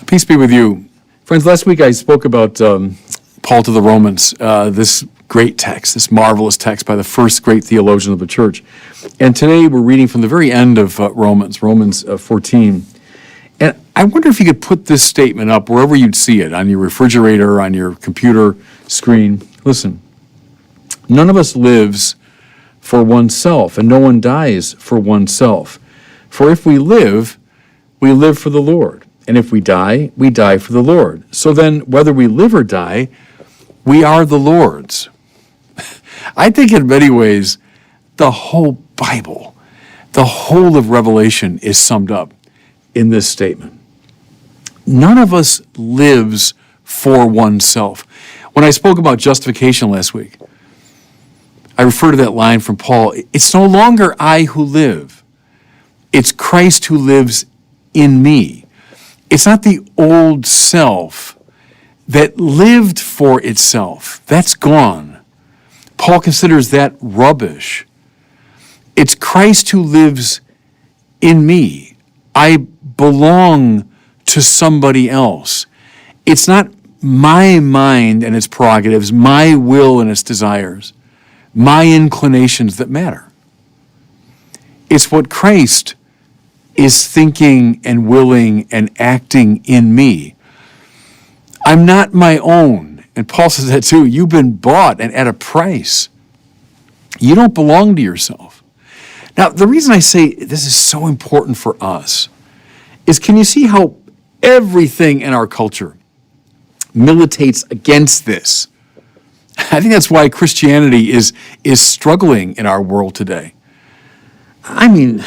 Peace be with you. Friends, last week I spoke about Paul to the Romans, this great text, this marvelous text by the first great theologian of the church. And today we're reading from the very end of Romans 14. And I wonder if you could put this statement up wherever you'd see it, on your refrigerator, on your computer screen. Listen, none of us lives for oneself, and no one dies for oneself. For if we live for the Lord. And if we die for the Lord. So then, whether we live or die, we are the Lord's. I think in many ways, the whole Bible, the whole of Revelation is summed up in this statement. None of us lives for oneself. When I spoke about justification last week, I refer to that line from Paul. It's no longer I who live. It's Christ who lives in me. It's not the old self that lived for itself. That's gone. Paul considers that rubbish. It's Christ who lives in me. I belong to somebody else. It's not my mind and its prerogatives, my will and its desires, my inclinations that matter. It's what Christ is thinking and willing and acting in me. I'm not my own. And Paul says that too. You've been bought and at a price. You don't belong to yourself. Now, the reason I say this is so important for us is, can you see how everything in our culture militates against this? I think that's why Christianity is struggling in our world today. I mean,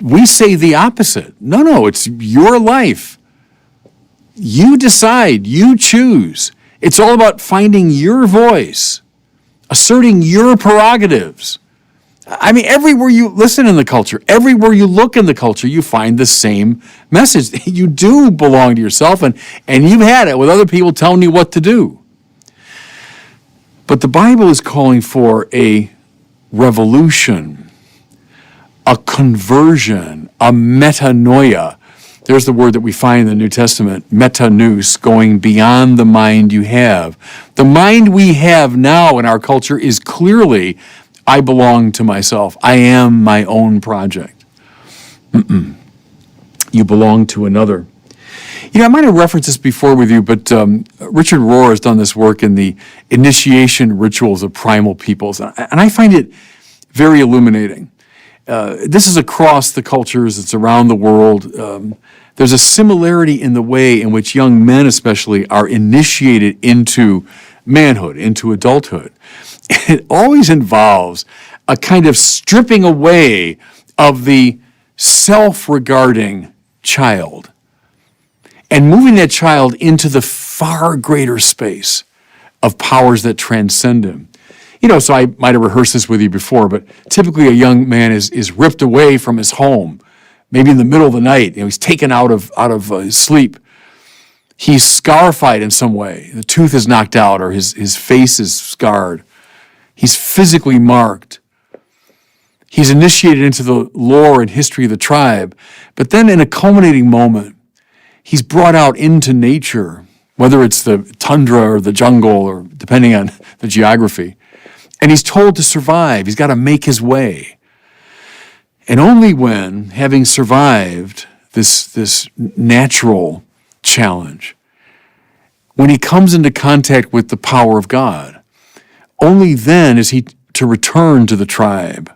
we say the opposite. No, it's your life. You decide, you choose. It's all about finding your voice, asserting your prerogatives. I mean, everywhere you listen in the culture, everywhere you look in the culture, you find the same message. You do belong to yourself, and you've had it with other people telling you what to do. But the Bible is calling for a revolution, a conversion, a metanoia. There's the word that we find in the New Testament, metanous, going beyond the mind you have. The mind we have now in our culture is clearly, I belong to myself. I am my own project. You belong to another. You know, I might have referenced this before with you, but Richard Rohr has done this work in the initiation rituals of primal peoples, and I find it very illuminating. This is across the cultures, it's around the world. There's a similarity in the way in which young men especially are initiated into manhood, into adulthood. It always involves a kind of stripping away of the self-regarding child and moving that child into the far greater space of powers that transcend him. You know, so I might have rehearsed this with you before, but typically a young man is ripped away from his home, maybe in the middle of the night. You know, he's taken out of his sleep. He's scarified in some way. The tooth is knocked out, or his face is scarred. He's physically marked. He's initiated into the lore and history of the tribe. But then in a culminating moment, he's brought out into nature, whether it's the tundra or the jungle, or depending on the geography. And he's told to survive. He's got to make his way. And only when, having survived this natural challenge, when he comes into contact with the power of God, only then is he to return to the tribe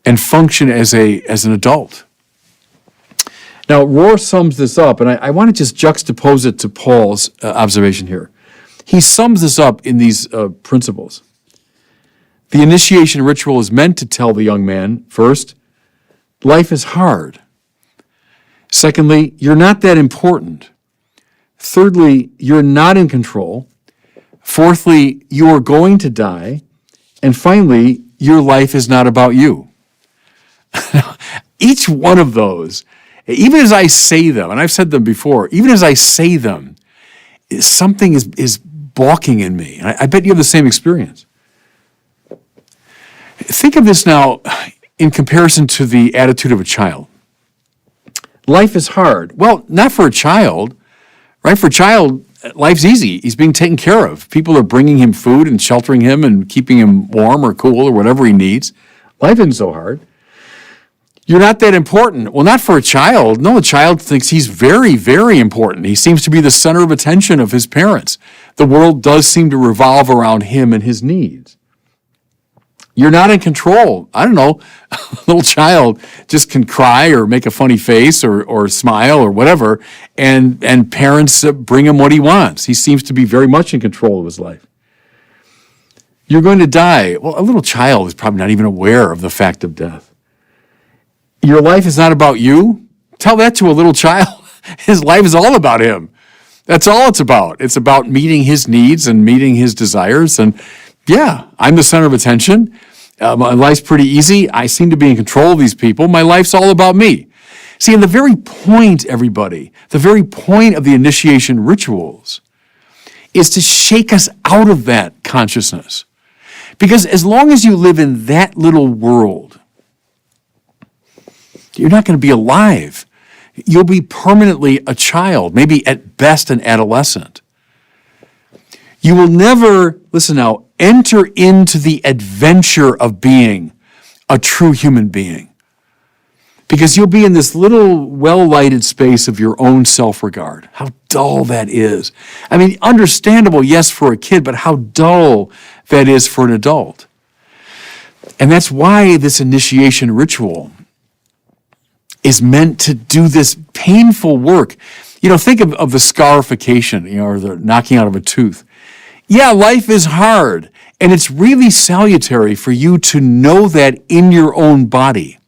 and function as an adult. Now, Rohr sums this up, and I want to just juxtapose it to Paul's observation here. He sums this up in these principles. The initiation ritual is meant to tell the young man, first, life is hard. Secondly, you're not that important. Thirdly, you're not in control. Fourthly, you are going to die. And finally, your life is not about you. Each one of those, even as I say them, and I've said them before, even as I say them, something is balking in me. And I bet you have the same experience. Think of this now in comparison to the attitude of a child. Life is hard. Well, not for a child, right? For a child, life's easy. He's being taken care of. People are bringing him food and sheltering him and keeping him warm or cool or whatever he needs. Life isn't so hard. You're not that important. Well, not for a child. No, a child thinks he's very, very important. He seems to be the center of attention of his parents. The world does seem to revolve around him and his needs. You're not in control. I don't know, a little child just can cry or make a funny face or smile or whatever, and parents bring him what he wants. He seems to be very much in control of his life. You're going to die. Well, a little child is probably not even aware of the fact of death. Your life is not about you. Tell that to a little child. His life is all about him. That's all it's about. It's about meeting his needs and meeting his desires. And yeah, I'm the center of attention. My life's pretty easy. I seem to be in control of these people. My life's all about me. See, and the very point, everybody, the very point of the initiation rituals is to shake us out of that consciousness. Because as long as you live in that little world, you're not going to be alive. You'll be permanently a child, maybe at best an adolescent. You will never, listen now, enter into the adventure of being a true human being. Because you'll be in this little well-lighted space of your own self-regard. How dull that is. I mean, understandable, yes, for a kid, but how dull that is for an adult. And that's why this initiation ritual is meant to do this painful work. You know, think of the scarification, or the knocking out of a tooth. Yeah, life is hard, and it's really salutary for you to know that in your own body,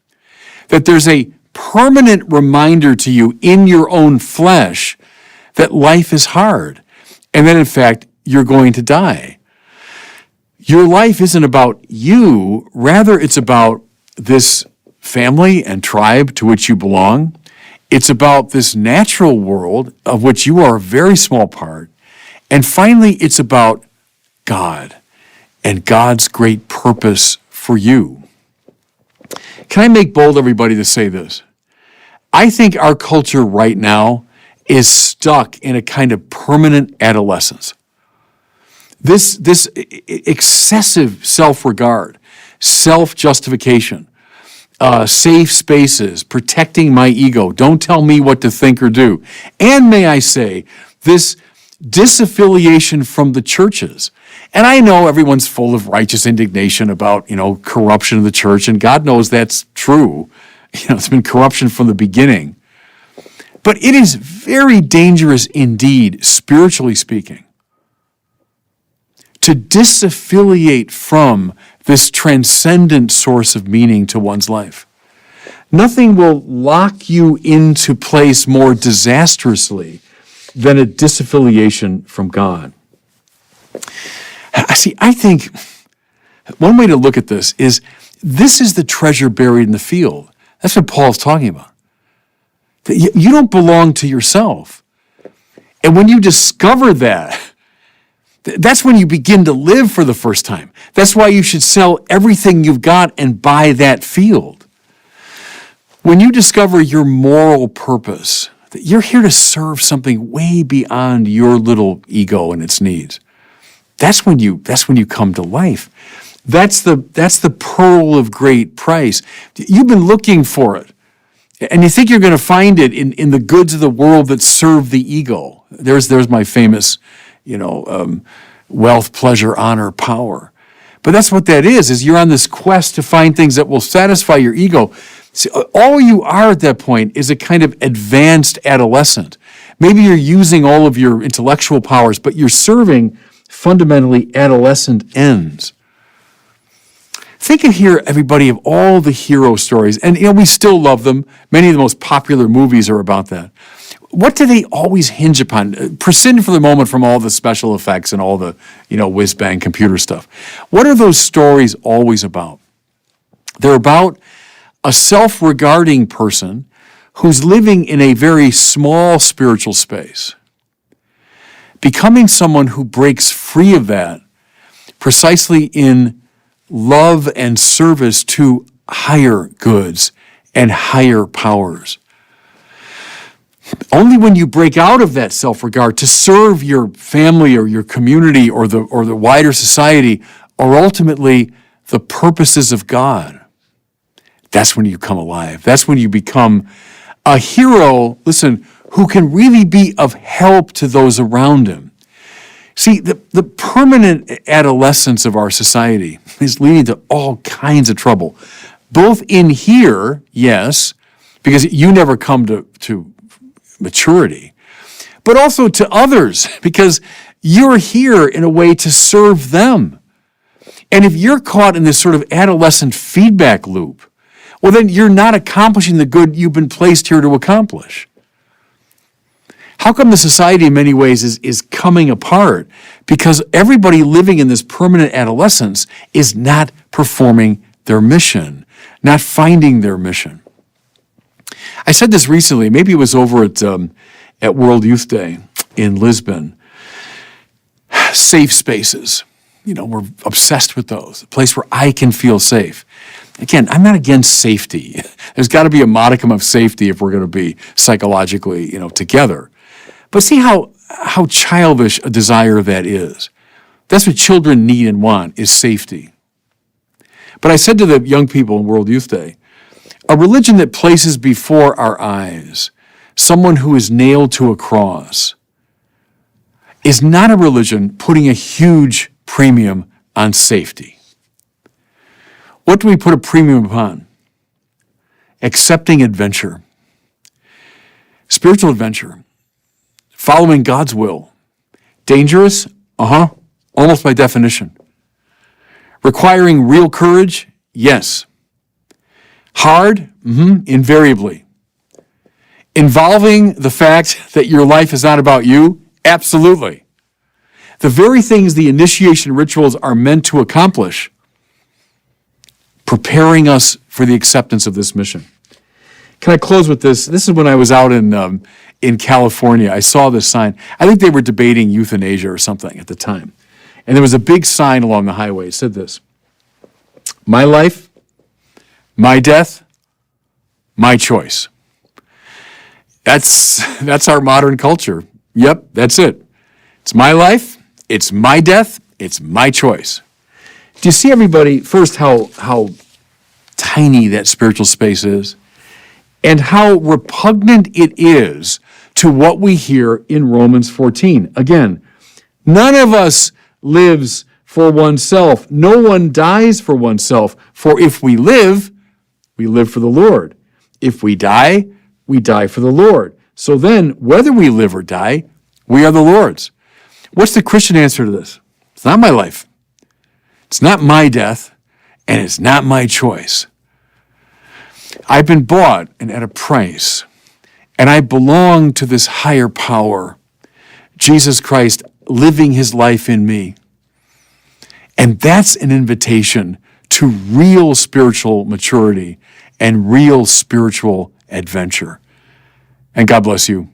that there's a permanent reminder to you in your own flesh that life is hard, and that in fact, you're going to die. Your life isn't about you, rather it's about this family and tribe to which you belong. It's about this natural world of which you are a very small part. And finally, it's about God and God's great purpose for you. Can I make bold, everybody, to say this? I think our culture right now is stuck in a kind of permanent adolescence. This excessive self-regard, self-justification, safe spaces, protecting my ego, don't tell me what to think or do. And may I say, this disaffiliation from the churches. And I know everyone's full of righteous indignation about, corruption of the church, and God knows that's true. It's been corruption from the beginning. But it is very dangerous indeed, spiritually speaking, to disaffiliate from this transcendent source of meaning to one's life. Nothing will lock you into place more disastrously than a disaffiliation from God. See, I think one way to look at this is the treasure buried in the field. That's what Paul's talking about. That you don't belong to yourself. And when you discover that, that's when you begin to live for the first time. That's why you should sell everything you've got and buy that field. When you discover your moral purpose, that you're here to serve something way beyond your little ego and its needs, that's when you come to life. That's the pearl of great price. You've been looking for it, and you think you're going to find it in the goods of the world that serve the ego. There's my famous, wealth, pleasure, honor, power. But that's what that is you're on this quest to find things that will satisfy your ego. See, all you are at that point is a kind of advanced adolescent. Maybe you're using all of your intellectual powers, but you're serving fundamentally adolescent ends. Think of here, everybody, of all the hero stories, and we still love them. Many of the most popular movies are about that. What do they always hinge upon? Prescind for the moment from all the special effects and all the, whiz-bang computer stuff. What are those stories always about? They're about a self-regarding person who's living in a very small spiritual space, becoming someone who breaks free of that precisely in love and service to higher goods and higher powers. Only when you break out of that self-regard to serve your family or your community or the wider society or ultimately the purposes of God, that's when you come alive. That's when you become a hero, listen, who can really be of help to those around him. See, the permanent adolescence of our society is leading to all kinds of trouble, both in here, yes, because you never come to maturity, but also to others, because you're here in a way to serve them. And if you're caught in this sort of adolescent feedback loop, well, then you're not accomplishing the good you've been placed here to accomplish. How come the society in many ways is coming apart? Because everybody living in this permanent adolescence is not performing their mission, not finding their mission. I said this recently, maybe it was over at World Youth Day in Lisbon. Safe spaces. We're obsessed with those, a place where I can feel safe. Again, I'm not against safety. There's got to be a modicum of safety if we're going to be psychologically, together. But see how childish a desire that is. That's what children need and want, is safety. But I said to the young people in World Youth Day, a religion that places before our eyes someone who is nailed to a cross is not a religion putting a huge premium on safety. What do we put a premium upon? Accepting adventure. Spiritual adventure. Following God's will. Dangerous? Almost by definition. Requiring real courage? Yes. Hard? Invariably. Involving the fact that your life is not about you? Absolutely. The very things the initiation rituals are meant to accomplish, preparing us for the acceptance of this mission. Can I close with this? This is when I was out in California. I saw this sign. I think they were debating euthanasia or something at the time. And there was a big sign along the highway. It said this: my life, my death, my choice. That's our modern culture. Yep, that's it. It's my life, it's my death, it's my choice. Do you see, everybody, first how tiny that spiritual space is and how repugnant it is to what we hear in Romans 14. Again, none of us lives for oneself. No one dies for oneself. For if we live for the Lord. If we die for the Lord. So then, whether we live or die, we are the Lord's. What's the Christian answer to this? It's not my life. It's not my death, and it's not my choice. I've been bought and at a price, and I belong to this higher power, Jesus Christ living his life in me. And that's an invitation to real spiritual maturity and real spiritual adventure. And God bless you.